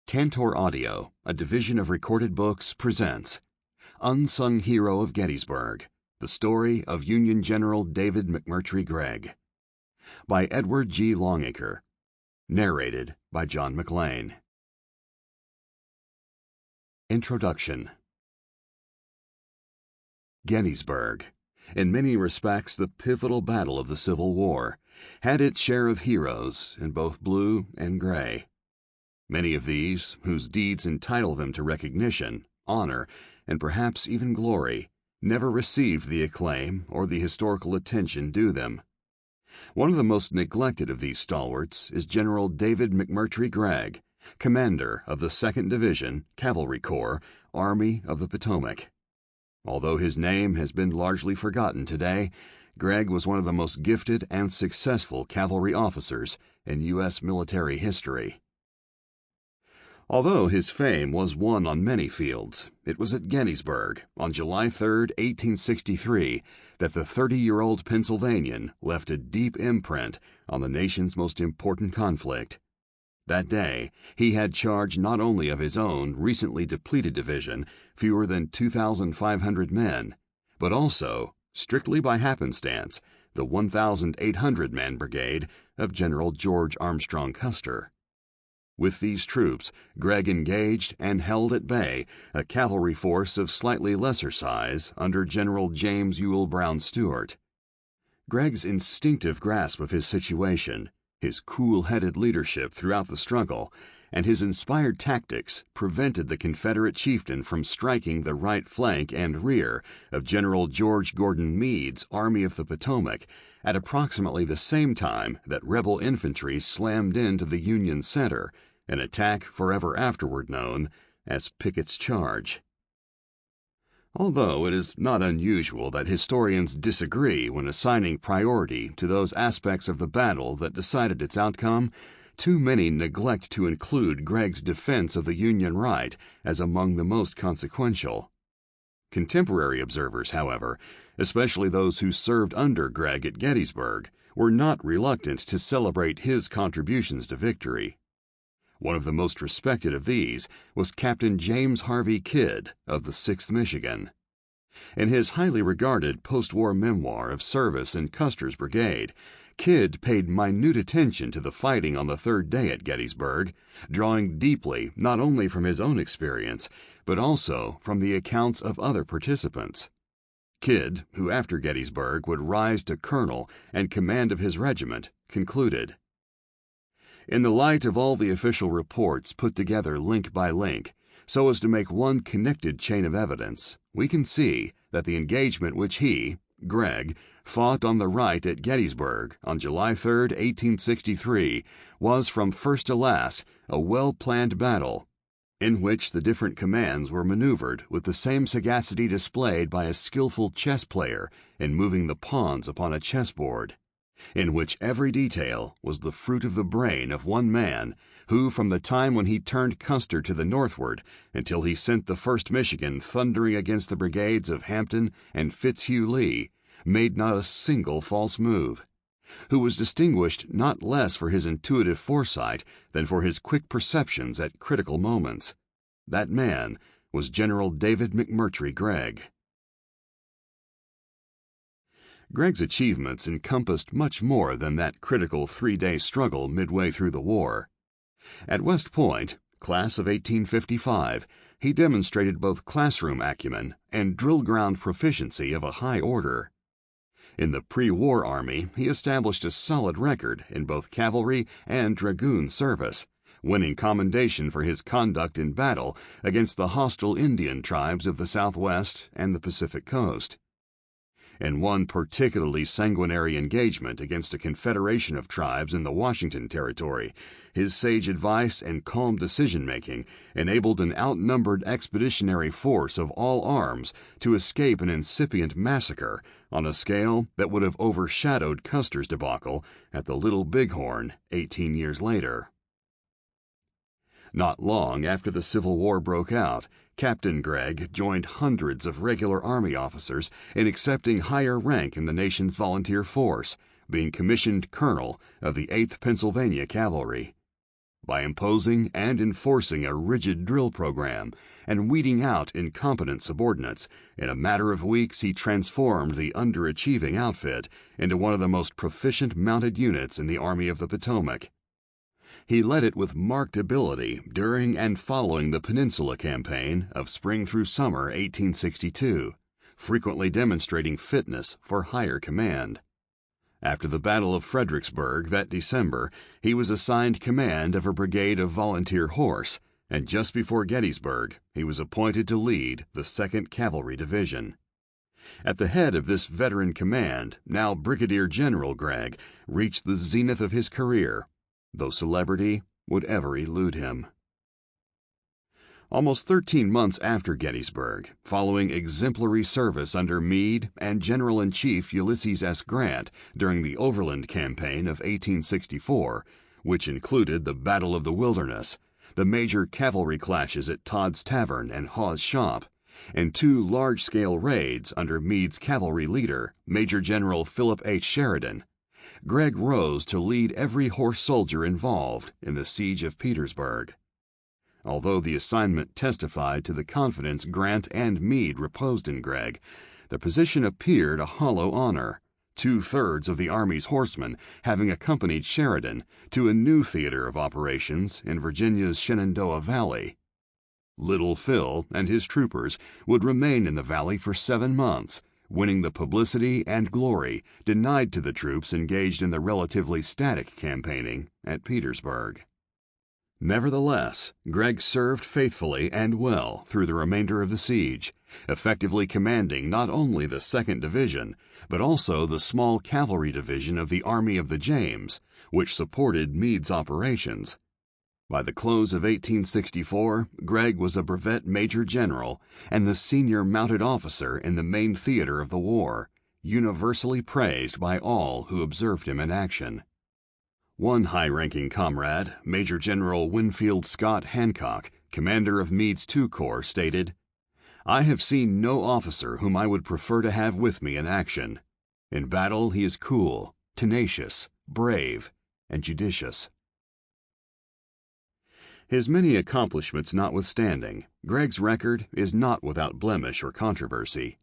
Tantor Audio, a division of Recorded Books, presents Unsung Hero of Gettysburg, the story of Union General David McMurtrie Gregg, by Edward G. Longacre, narrated by John Mclain. Introduction. Gettysburg, in many respects the pivotal battle of the Civil War, had its share of heroes in both blue and gray. Many of these, whose deeds entitle them to recognition, honor, and perhaps even glory, never received the acclaim or the historical attention due them. One of the most neglected of these stalwarts is General David McMurtrie Gregg, commander of the 2nd Division, Cavalry Corps, Army of the Potomac. Although his name has been largely forgotten today, Gregg was one of the most gifted and successful cavalry officers in U.S. military history. Although his fame was won on many fields, it was at Gettysburg, on July 3, 1863, that the 30-year-old Pennsylvanian left a deep imprint on the nation's most important conflict. That day, he had charge not only of his own recently depleted division, fewer than 2,500 men, but also, strictly by happenstance, the 1,800-man brigade of General George Armstrong Custer. With these troops, Gregg engaged and held at bay a cavalry force of slightly lesser size under General James Ewell Brown Stuart. Gregg's instinctive grasp of his situation, his cool-headed leadership throughout the struggle, and his inspired tactics prevented the Confederate chieftain from striking the right flank and rear of General George Gordon Meade's Army of the Potomac at approximately the same time that rebel infantry slammed into the Union center, an attack forever afterward known as Pickett's Charge. Although it is not unusual that historians disagree when assigning priority to those aspects of the battle that decided its outcome, too many neglect to include Gregg's defense of the Union right as among the most consequential. Contemporary observers, however, especially those who served under Gregg at Gettysburg, were not reluctant to celebrate his contributions to victory. One of the most respected of these was Captain James Harvey Kidd of the 6th Michigan. In his highly regarded post-war memoir of service in Custer's brigade, Kidd paid minute attention to the fighting on the third day at Gettysburg, drawing deeply not only from his own experience, but also from the accounts of other participants. Kidd, who after Gettysburg would rise to colonel and command of his regiment, concluded, "In the light of all the official reports put together link by link, so as to make one connected chain of evidence, we can see that the engagement which he, Gregg, fought on the right at Gettysburg on July 3, 1863, was from first to last a well-planned battle, in which the different commands were maneuvered with the same sagacity displayed by a skillful chess player in moving the pawns upon a chessboard, in which every detail was the fruit of the brain of one man who, from the time when he turned Custer to the northward until he sent the 1st Michigan thundering against the brigades of Hampton and Fitzhugh Lee, made not a single false move, who was distinguished not less for his intuitive foresight than for his quick perceptions at critical moments. That man was General David McMurtrie Gregg. Gregg's achievements encompassed much more than that critical 3-day struggle midway through the war. At West Point, class of 1855, he demonstrated both classroom acumen and drill ground proficiency of a high order. In the pre-war Army, he established a solid record in both cavalry and dragoon service, winning commendation for his conduct in battle against the hostile Indian tribes of the Southwest and the Pacific Coast. In one particularly sanguinary engagement against a confederation of tribes in the Washington Territory, his sage advice and calm decision-making enabled an outnumbered expeditionary force of all arms to escape an incipient massacre on a scale that would have overshadowed Custer's debacle at the Little Bighorn 18 years later. Not long after the Civil War broke out, Captain Gregg joined hundreds of regular Army officers in accepting higher rank in the nation's volunteer force, being commissioned colonel of the 8th Pennsylvania Cavalry. by imposing and enforcing a rigid drill program and weeding out incompetent subordinates. In a matter of weeks, he transformed the underachieving outfit into one of the most proficient mounted units in the Army of the Potomac. He led it with marked ability during and following the Peninsula Campaign of spring through summer 1862, frequently demonstrating fitness for higher command. After the Battle of Fredericksburg that December, he was assigned command of a brigade of volunteer horse, and just before Gettysburg, he was appointed to lead the 2nd Cavalry Division. At the head of this veteran command, now Brigadier General Gregg reached the zenith of his career, though celebrity would ever elude him. Almost 13 months after Gettysburg, following exemplary service under Meade and General-in-Chief Ulysses S. Grant during the Overland Campaign of 1864, which included the Battle of the Wilderness, the major cavalry clashes at Todd's Tavern and Hawes Shop, and 2 large-scale raids under Meade's cavalry leader, Major General Philip H. Sheridan, Gregg rose to lead every horse soldier involved in the siege of Petersburg. Although the assignment testified to the confidence Grant and Meade reposed in Gregg, the position appeared a hollow honor, 2/3 of the Army's horsemen having accompanied Sheridan to a new theater of operations in Virginia's Shenandoah Valley. Little Phil and his troopers would remain in the valley for 7 months, winning the publicity and glory denied to the troops engaged in the relatively static campaigning at Petersburg. Nevertheless, Gregg served faithfully and well through the remainder of the siege, effectively commanding not only the 2nd Division, but also the small cavalry division of the Army of the James, which supported Meade's operations. By the close of 1864, Gregg was a brevet major general and the senior mounted officer in the main theater of the war, universally praised by all who observed him in action. One high-ranking comrade, Major General Winfield Scott Hancock, commander of Meade's II Corps, stated, "I have seen no officer whom I would prefer to have with me in action. In battle he is cool, tenacious, brave, and judicious." His many accomplishments notwithstanding, Gregg's record is not without blemish or controversy.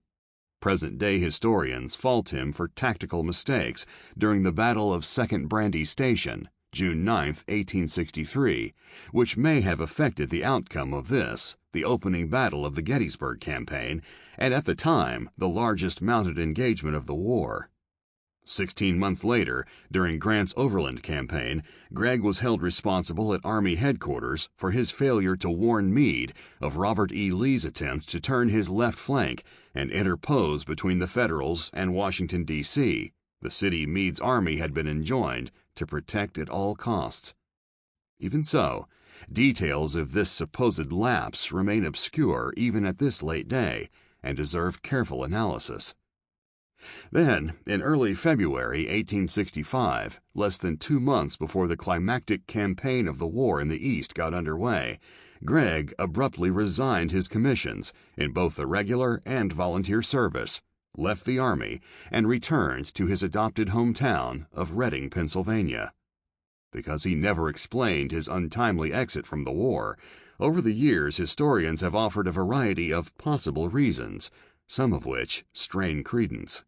Present-day historians fault him for tactical mistakes during the Battle of Second Brandy Station, June 9, 1863, which may have affected the outcome of this, the opening battle of the Gettysburg campaign, and at the time the largest mounted engagement of the war. 16 months later, during Grant's Overland Campaign, Gregg was held responsible at Army headquarters for his failure to warn Meade of Robert E. Lee's attempt to turn his left flank and interpose between the Federals and Washington, D.C., the city Meade's army had been enjoined to protect at all costs. Even so, details of this supposed lapse remain obscure even at this late day and deserve careful analysis. Then, in early February 1865, less than 2 months before the climactic campaign of the war in the East got underway, Gregg abruptly resigned his commissions in both the regular and volunteer service, left the Army, and returned to his adopted hometown of Reading, Pennsylvania. Because he never explained his untimely exit from the war, over the years historians have offered a variety of possible reasons, some of which strain credence.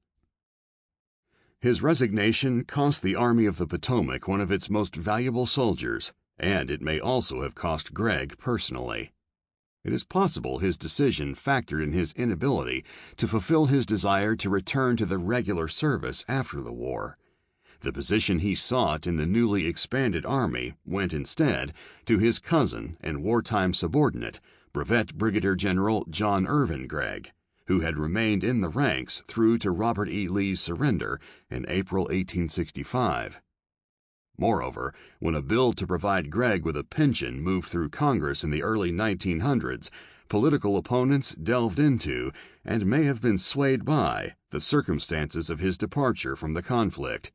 His resignation cost the Army of the Potomac one of its most valuable soldiers, and it may also have cost Gregg personally. It is possible his decision factored in his inability to fulfill his desire to return to the regular service after the war. The position he sought in the newly expanded Army went instead to his cousin and wartime subordinate, Brevet Brigadier General John Irvin Gregg, who had remained in the ranks through to Robert E. Lee's surrender in April 1865. Moreover, when a bill to provide Gregg with a pension moved through Congress in the early 1900s, political opponents delved into, and may have been swayed by, the circumstances of his departure from the conflict.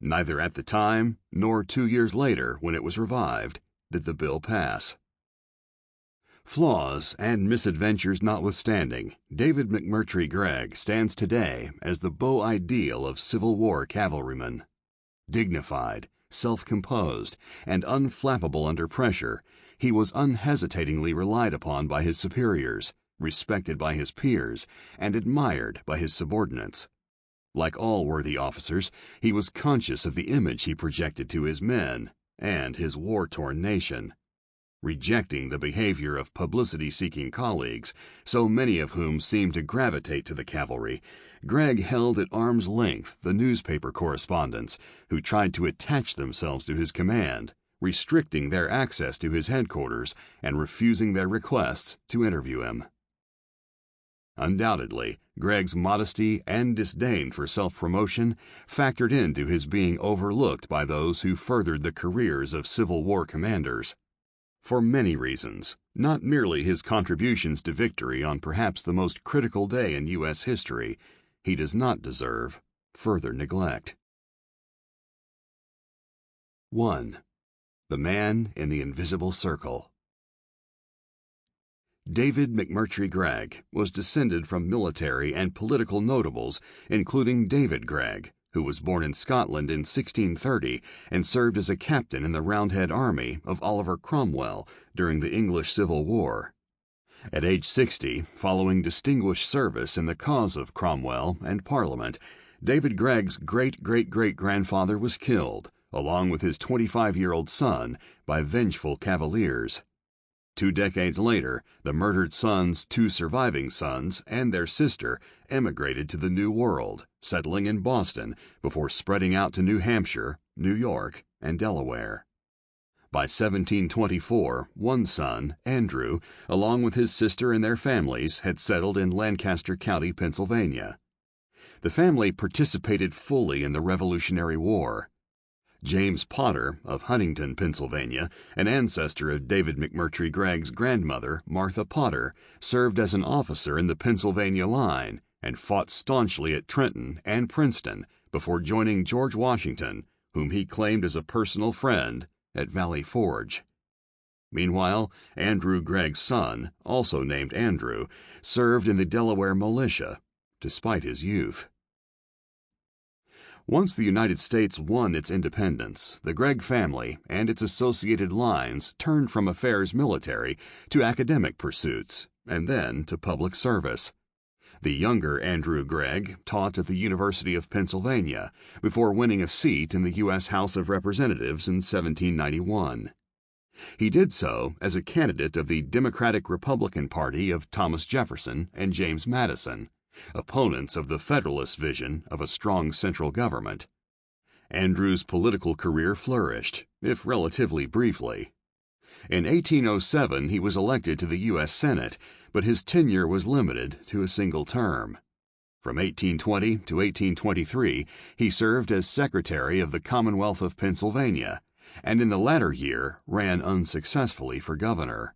Neither at the time, nor 2 years later when it was revived, did the bill pass. Flaws and misadventures notwithstanding, David McMurtrie Gregg stands today as the beau ideal of Civil War cavalrymen. Dignified, self-composed, and unflappable under pressure, he was unhesitatingly relied upon by his superiors, respected by his peers, and admired by his subordinates. Like all worthy officers, he was conscious of the image he projected to his men and his war-torn nation. Rejecting the behavior of publicity-seeking colleagues, so many of whom seemed to gravitate to the cavalry, Gregg held at arm's length the newspaper correspondents who tried to attach themselves to his command, restricting their access to his headquarters and refusing their requests to interview him. Undoubtedly, Gregg's modesty and disdain for self-promotion factored into his being overlooked by those who furthered the careers of Civil War commanders. For many reasons, not merely his contributions to victory on perhaps the most critical day in U.S. history, he does not deserve further neglect. 1. The Man in the Invisible Circle. David McMurtrie Gregg was descended from military and political notables, including David Gregg, who was born in Scotland in 1630 and served as a captain in the Roundhead Army of Oliver Cromwell during the English Civil War. At age 60, following distinguished service in the cause of Cromwell and Parliament, David Gregg's great-great-great-grandfather was killed, along with his 25-year-old son, by vengeful Cavaliers. 2 decades later, the murdered son's 2 surviving sons and their sister emigrated to the New World, settling in Boston before spreading out to New Hampshire, New York, and Delaware. By 1724, one son, Andrew, along with his sister and their families, had settled in Lancaster County, Pennsylvania. The family participated fully in the Revolutionary War. James Potter of Huntington, Pennsylvania, an ancestor of David McMurtrie Gregg's grandmother, Martha Potter, served as an officer in the Pennsylvania line and fought staunchly at Trenton and Princeton before joining George Washington, whom he claimed as a personal friend, at Valley Forge. Meanwhile, Andrew Gregg's son, also named Andrew, served in the Delaware militia, despite his youth. Once the United States won its independence, the Gregg family and its associated lines turned from affairs military to academic pursuits, and then to public service. The younger Andrew Gregg taught at the University of Pennsylvania before winning a seat in the U.S. House of Representatives in 1791. He did so as a candidate of the Democratic-Republican Party of Thomas Jefferson and James Madison, opponents of the Federalist vision of a strong central government. Andrew's political career flourished, if relatively briefly. In 1807 he was elected to the U.S. Senate, but his tenure was limited to a single term. From 1820 to 1823 he served as Secretary of the Commonwealth of Pennsylvania, and in the latter year ran unsuccessfully for governor.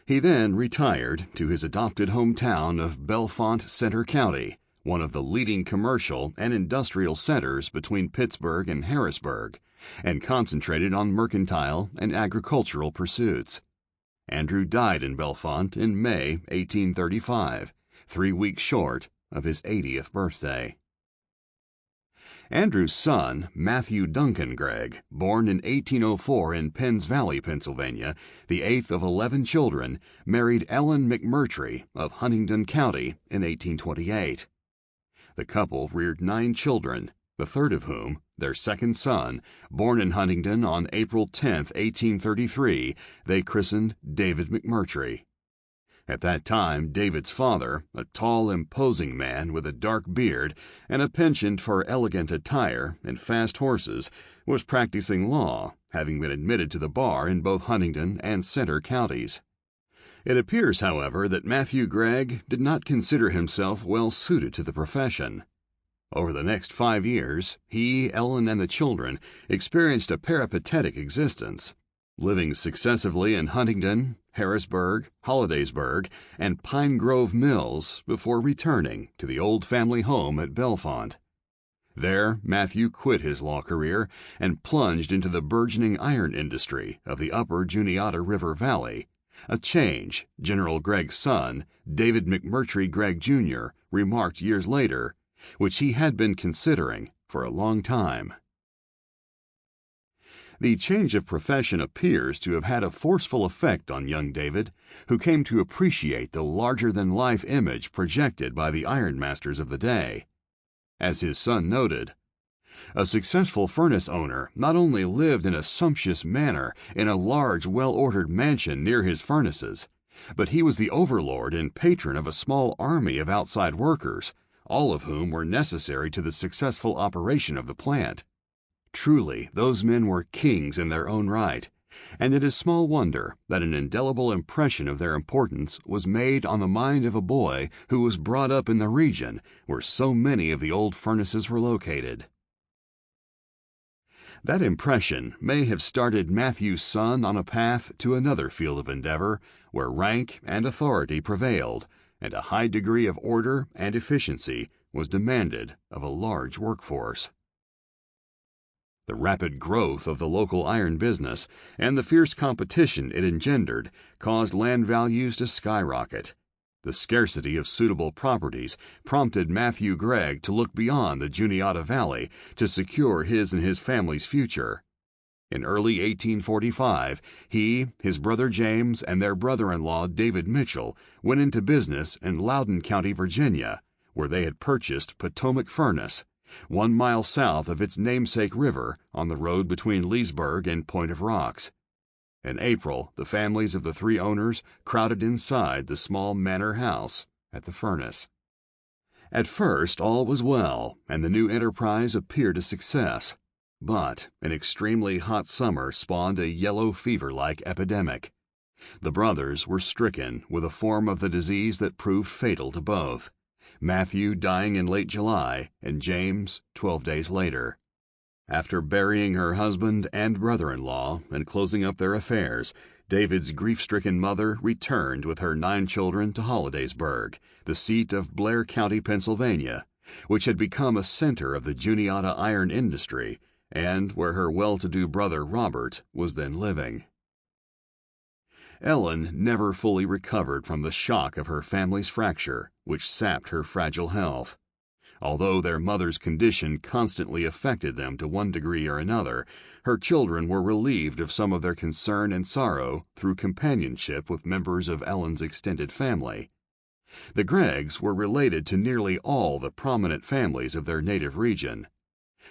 He then retired to his adopted hometown of Bellefonte Center County, one of the leading commercial and industrial centers between Pittsburgh and Harrisburg, and concentrated on mercantile and agricultural pursuits. Andrew died in Bellefonte in May 1835, 3 weeks short of his 80th birthday. Andrew's son, Matthew Duncan Gregg, born in 1804 in Penns Valley, Pennsylvania, the 8th of 11 children, married Ellen McMurtrie of Huntingdon County in 1828. The couple reared 9 children, the third of whom, their second son, born in Huntingdon on April 10, 1833, they christened David McMurtrie. At that time, David's father, a tall, imposing man with a dark beard and a penchant for elegant attire and fast horses, was practicing law, having been admitted to the bar in both Huntingdon and Center counties. It appears, however, that Matthew Gregg did not consider himself well suited to the profession. Over the next 5 years, he, Ellen, and the children experienced a peripatetic existence, living successively in Huntingdon, Harrisburg, Hollidaysburg, and Pine Grove Mills before returning to the old family home at Bellefonte. There, Matthew quit his law career and plunged into the burgeoning iron industry of the upper Juniata River Valley, a change General Gregg's son, David McMurtrie Gregg, Jr., remarked years later, which he had been considering for a long time. The change of profession appears to have had a forceful effect on young David, who came to appreciate the larger-than-life image projected by the ironmasters of the day. As his son noted, "A successful furnace owner not only lived in a sumptuous manner in a large, well-ordered mansion near his furnaces, but he was the overlord and patron of a small army of outside workers, all of whom were necessary to the successful operation of the plant. Truly, those men were kings in their own right, and it is small wonder that an indelible impression of their importance was made on the mind of a boy who was brought up in the region where so many of the old furnaces were located." That impression may have started Matthew's son on a path to another field of endeavor where rank and authority prevailed, and a high degree of order and efficiency was demanded of a large workforce. The rapid growth of the local iron business and the fierce competition it engendered caused land values to skyrocket. The scarcity of suitable properties prompted Matthew Gregg to look beyond the Juniata Valley to secure his and his family's future. In early 1845, he, his brother James, and their brother-in-law David Mitchell went into business in Loudoun County, Virginia, where they had purchased Potomac Furnace, 1 mile south of its namesake river on the road between Leesburg and Point of Rocks. In April, the families of the 3 owners crowded inside the small manor house at the furnace. At first, all was well, and the new enterprise appeared a success. But an extremely hot summer spawned a yellow fever-like epidemic. The brothers were stricken with a form of the disease that proved fatal to both, Matthew dying in late July and James 12 days later. After burying her husband and brother-in-law and closing up their affairs, David's grief-stricken mother returned with her 9 children to Hollidaysburg, the seat of Blair County, Pennsylvania, which had become a center of the Juniata iron industry and where her well-to-do brother Robert was then living. Ellen never fully recovered from the shock of her family's fracture, which sapped her fragile health. Although their mother's condition constantly affected them to one degree or another, her children were relieved of some of their concern and sorrow through companionship with members of Ellen's extended family. The Greggs were related to nearly all the prominent families of their native region.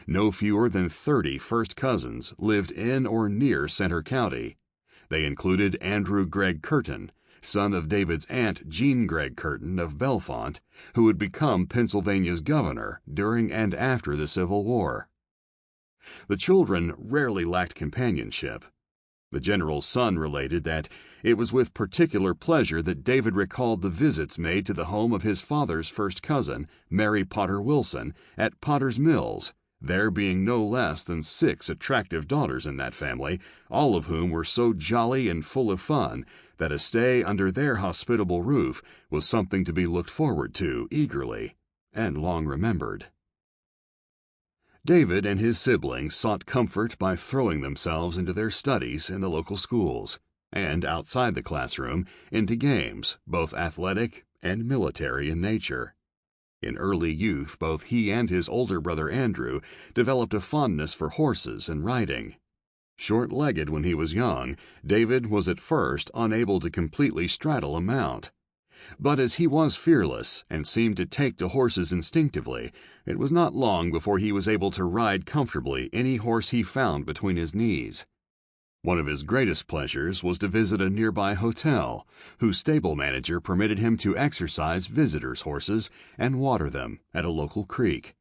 No fewer than 30 first cousins lived in or near Center County. They included Andrew Gregg Curtin, son of David's aunt Jean Gregg Curtin of Bellefonte, who would become Pennsylvania's governor during and after the Civil War. The children rarely lacked companionship. The general's son related that it was with particular pleasure that David recalled the visits made to the home of his father's first cousin, Mary Potter Wilson, at Potter's Mills, there being no less than 6 attractive daughters in that family, all of whom were so jolly and full of fun that a stay under their hospitable roof was something to be looked forward to eagerly and long remembered. David and his siblings sought comfort by throwing themselves into their studies in the local schools, and outside the classroom into games, both athletic and military in nature. In early youth, both he and his older brother Andrew developed a fondness for horses and riding. Short-legged when he was young, David was at first unable to completely straddle a mount. But as he was fearless and seemed to take to horses instinctively, it was not long before he was able to ride comfortably any horse he found between his knees. One of his greatest pleasures was to visit a nearby hotel, whose stable manager permitted him to exercise visitors' horses and water them at a local creek.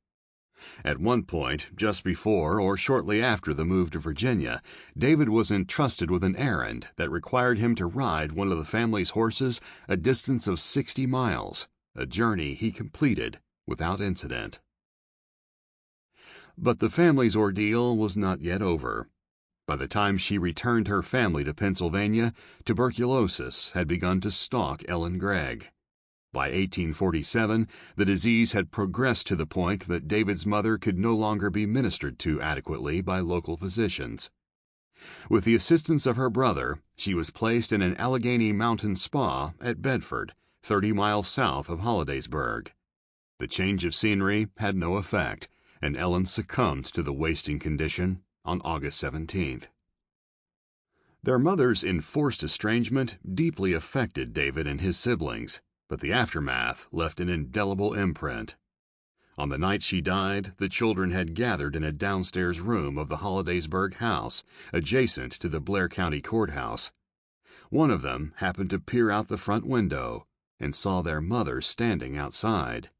At one point, just before or shortly after the move to Virginia, David was entrusted with an errand that required him to ride one of the family's horses a distance of 60 miles, a journey he completed without incident. But the family's ordeal was not yet over. By the time she returned her family to Pennsylvania, tuberculosis had begun to stalk Ellen Gregg. By 1847, the disease had progressed to the point that David's mother could no longer be ministered to adequately by local physicians. With the assistance of her brother, she was placed in an Allegheny Mountain spa at Bedford, 30 miles south of Hollidaysburg. The change of scenery had no effect, and Ellen succumbed to the wasting condition on August 17th. Their mother's enforced estrangement deeply affected David and his siblings, but the aftermath left an indelible imprint. On the night she died, the children had gathered in a downstairs room of the Hollidaysburg house, adjacent to the Blair County Courthouse. One of them happened to peer out the front window and saw their mother standing outside.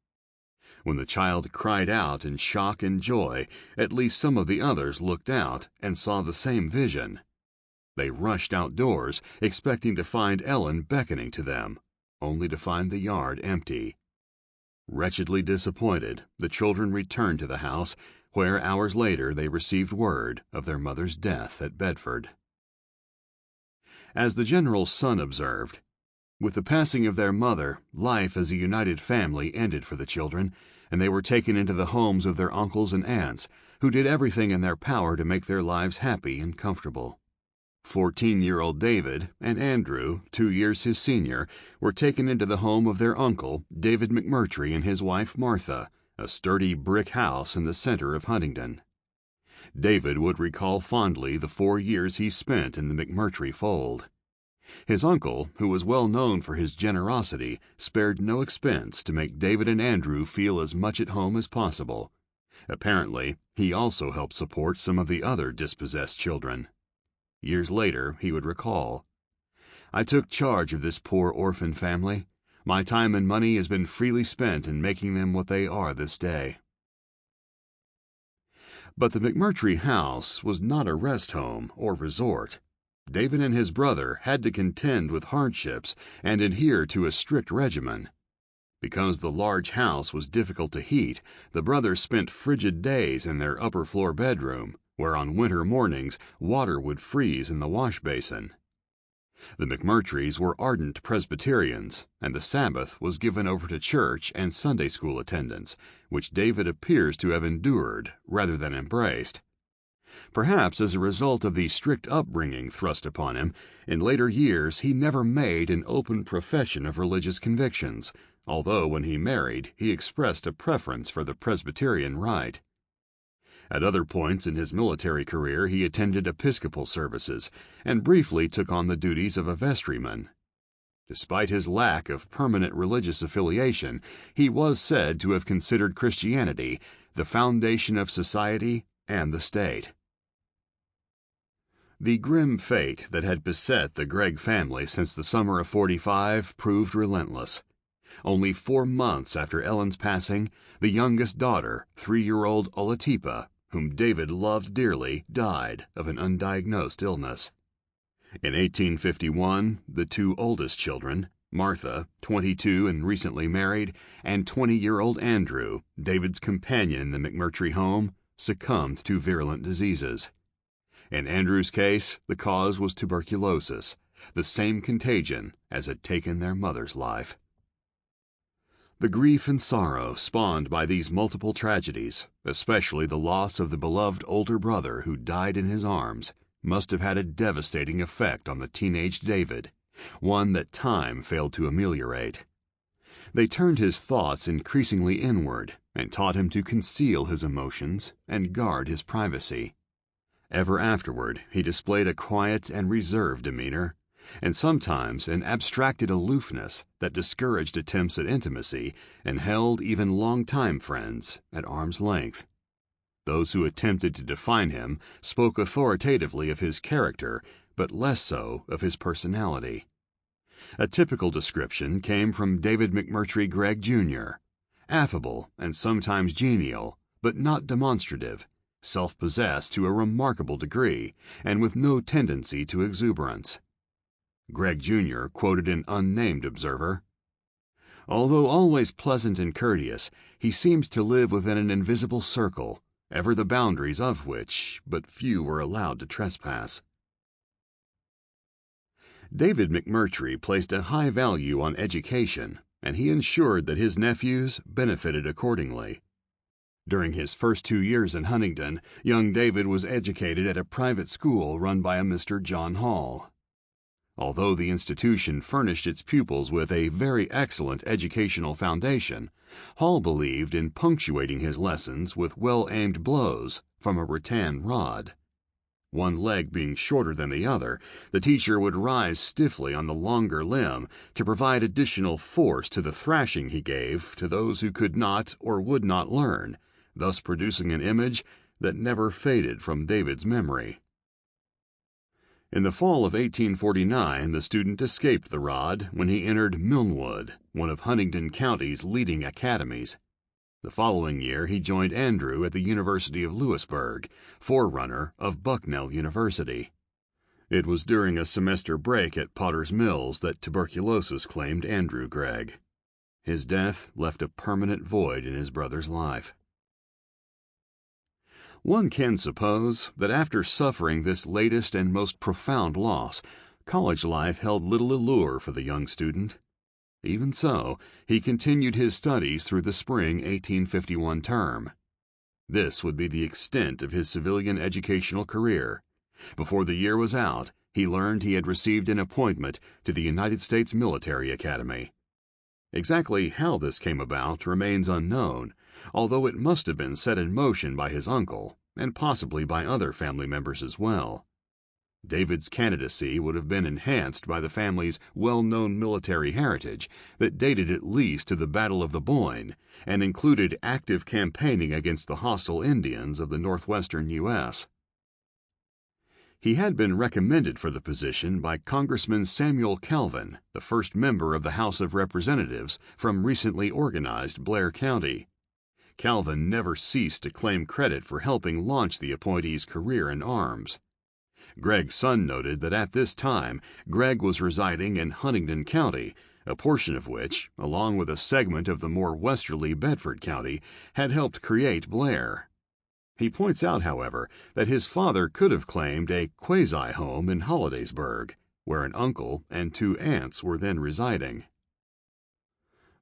When the child cried out in shock and joy, at least some of the others looked out and saw the same vision. They rushed outdoors, expecting to find Ellen beckoning to them, only to find the yard empty. Wretchedly disappointed, the children returned to the house, where hours later they received word of their mother's death at Bedford. As the general's son observed, with the passing of their mother, life as a united family ended for the children, and they were taken into the homes of their uncles and aunts, who did everything in their power to make their lives happy and comfortable. 14-year-old David and Andrew, 2 years his senior, were taken into the home of their uncle, David McMurtrie, and his wife Martha, a sturdy brick house in the center of Huntingdon. David would recall fondly the 4 years he spent in the McMurtrie fold. His uncle, who was well known for his generosity, spared no expense to make David and Andrew feel as much at home as possible. Apparently, he also helped support some of the other dispossessed children. Years later, he would recall, "I took charge of this poor orphan family. My time and money has been freely spent in making them what they are this day." But the McMurtrie house was not a rest home or resort. David and his brother had to contend with hardships and adhere to a strict regimen. Because the large house was difficult to heat, the brothers spent frigid days in their upper-floor bedroom, where on winter mornings water would freeze in the wash basin. The McMurtries were ardent Presbyterians, and the Sabbath was given over to church and Sunday school attendance, which David appears to have endured rather than embraced. Perhaps as a result of the strict upbringing thrust upon him, in later years he never made an open profession of religious convictions, although when he married he expressed a preference for the Presbyterian rite. At other points in his military career he attended Episcopal services and briefly took on the duties of a vestryman. Despite his lack of permanent religious affiliation, he was said to have considered Christianity the foundation of society and the state. The grim fate that had beset the Gregg family since the summer of '45 proved relentless. Only 4 months after Ellen's passing, the youngest daughter, 3-year-old Olatipa, whom David loved dearly, died of an undiagnosed illness. In 1851, the 2 oldest children, Martha, 22 and recently married, and 20-year-old Andrew, David's companion in the McMurtrie home, succumbed to virulent diseases. In Andrew's case, the cause was tuberculosis, the same contagion as had taken their mother's life. The grief and sorrow spawned by these multiple tragedies, especially the loss of the beloved older brother who died in his arms, must have had a devastating effect on the teenage David, one that time failed to ameliorate. They turned his thoughts increasingly inward and taught him to conceal his emotions and guard his privacy. Ever afterward, he displayed a quiet and reserved demeanor, and sometimes an abstracted aloofness that discouraged attempts at intimacy and held even long-time friends at arm's length. Those who attempted to define him spoke authoritatively of his character, but less so of his personality. A typical description came from David McMurtrie Gregg, Jr., affable and sometimes genial, but not demonstrative, self-possessed to a remarkable degree, and with no tendency to exuberance. Gregg, Jr. quoted an unnamed observer, "Although always pleasant and courteous, he seemed to live within an invisible circle, ever the boundaries of which but few were allowed to trespass." David McMurtrie placed a high value on education, and he ensured that his nephews benefited accordingly. During his first 2 years in Huntingdon, young David was educated at a private school run by a Mr. John Hall. Although the institution furnished its pupils with a very excellent educational foundation, Hall believed in punctuating his lessons with well-aimed blows from a rattan rod. One leg being shorter than the other, the teacher would rise stiffly on the longer limb to provide additional force to the thrashing he gave to those who could not or would not learn, thus producing an image that never faded from David's memory. In the fall of 1849, the student escaped the rod when he entered Milnwood, one of Huntingdon County's leading academies. The following year, he joined Andrew at the University of Louisburg, forerunner of Bucknell University. It was during a semester break at Potter's Mills that tuberculosis claimed Andrew Gregg. His death left a permanent void in his brother's life. One can suppose that after suffering this latest and most profound loss, college life held little allure for the young student. Even so, he continued his studies through the spring 1851 term. This would be the extent of his civilian educational career. Before the year was out, he learned he had received an appointment to the United States Military Academy. Exactly how this came about remains unknown, although it must have been set in motion by his uncle, and possibly by other family members as well. David's candidacy would have been enhanced by the family's well-known military heritage that dated at least to the Battle of the Boyne and included active campaigning against the hostile Indians of the northwestern U.S. He had been recommended for the position by Congressman Samuel Calvin, the first member of the House of Representatives from recently organized Blair County. Calvin never ceased to claim credit for helping launch the appointee's career in arms. Gregg's son noted that at this time, Gregg was residing in Huntingdon County, a portion of which, along with a segment of the more westerly Bedford County, had helped create Blair. He points out, however, that his father could have claimed a quasi-home in Hollidaysburg, where an uncle and 2 aunts were then residing.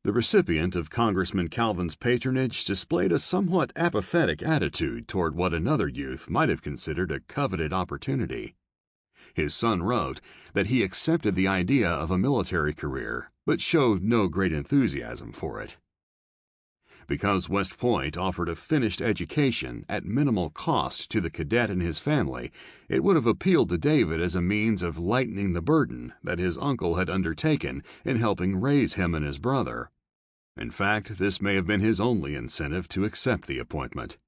The recipient of Congressman Calvin's patronage displayed a somewhat apathetic attitude toward what another youth might have considered a coveted opportunity. His son wrote that he accepted the idea of a military career, but showed no great enthusiasm for it. Because West Point offered a finished education at minimal cost to the cadet and his family, it would have appealed to David as a means of lightening the burden that his uncle had undertaken in helping raise him and his brother. In fact, this may have been his only incentive to accept the appointment.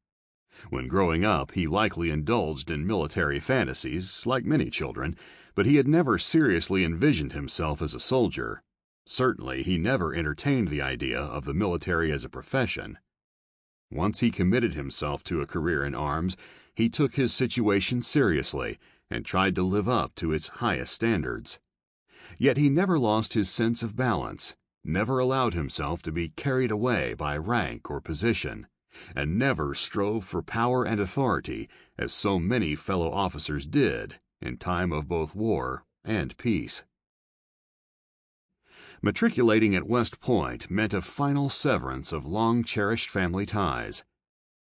When growing up, he likely indulged in military fantasies, like many children, but he had never seriously envisioned himself as a soldier. Certainly, he never entertained the idea of the military as a profession. Once he committed himself to a career in arms, he took his situation seriously and tried to live up to its highest standards. Yet he never lost his sense of balance, never allowed himself to be carried away by rank or position, and never strove for power and authority as so many fellow officers did in time of both war and peace. Matriculating at West Point meant a final severance of long-cherished family ties.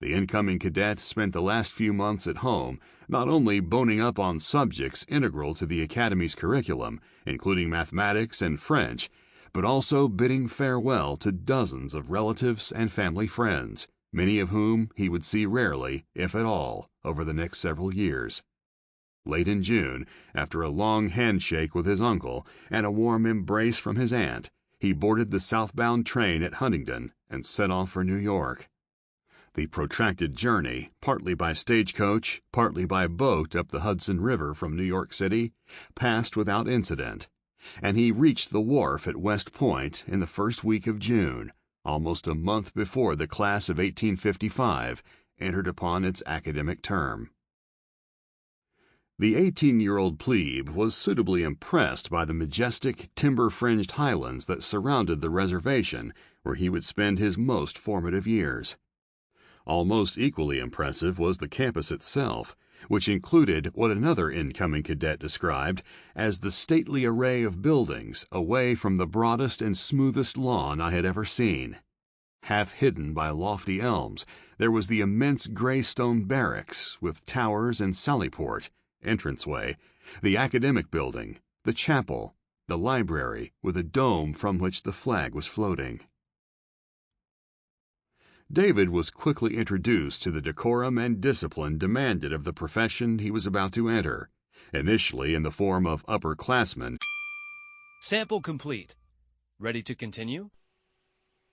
The incoming cadet spent the last few months at home not only boning up on subjects integral to the Academy's curriculum, including mathematics and French, but also bidding farewell to dozens of relatives and family friends, many of whom he would see rarely, if at all, over the next several years. Late in June, after a long handshake with his uncle and a warm embrace from his aunt, he boarded the southbound train at Huntingdon and set off for New York. The protracted journey, partly by stagecoach, partly by boat up the Hudson River from New York City, passed without incident, and he reached the wharf at West Point in the first week of June, almost a month before the class of 1855 entered upon its academic term. The 18-year-old plebe was suitably impressed by the majestic, timber-fringed highlands that surrounded the reservation where he would spend his most formative years. Almost equally impressive was the campus itself, which included what another incoming cadet described as the stately array of buildings away from the broadest and smoothest lawn I had ever seen. Half hidden by lofty elms, there was the immense gray stone barracks with towers and sallyport, entranceway, the academic building, the chapel, the library with a dome from which the flag was floating. David was quickly introduced to the decorum and discipline demanded of the profession he was about to enter, initially in the form of upperclassmen. Sample complete. Ready to continue?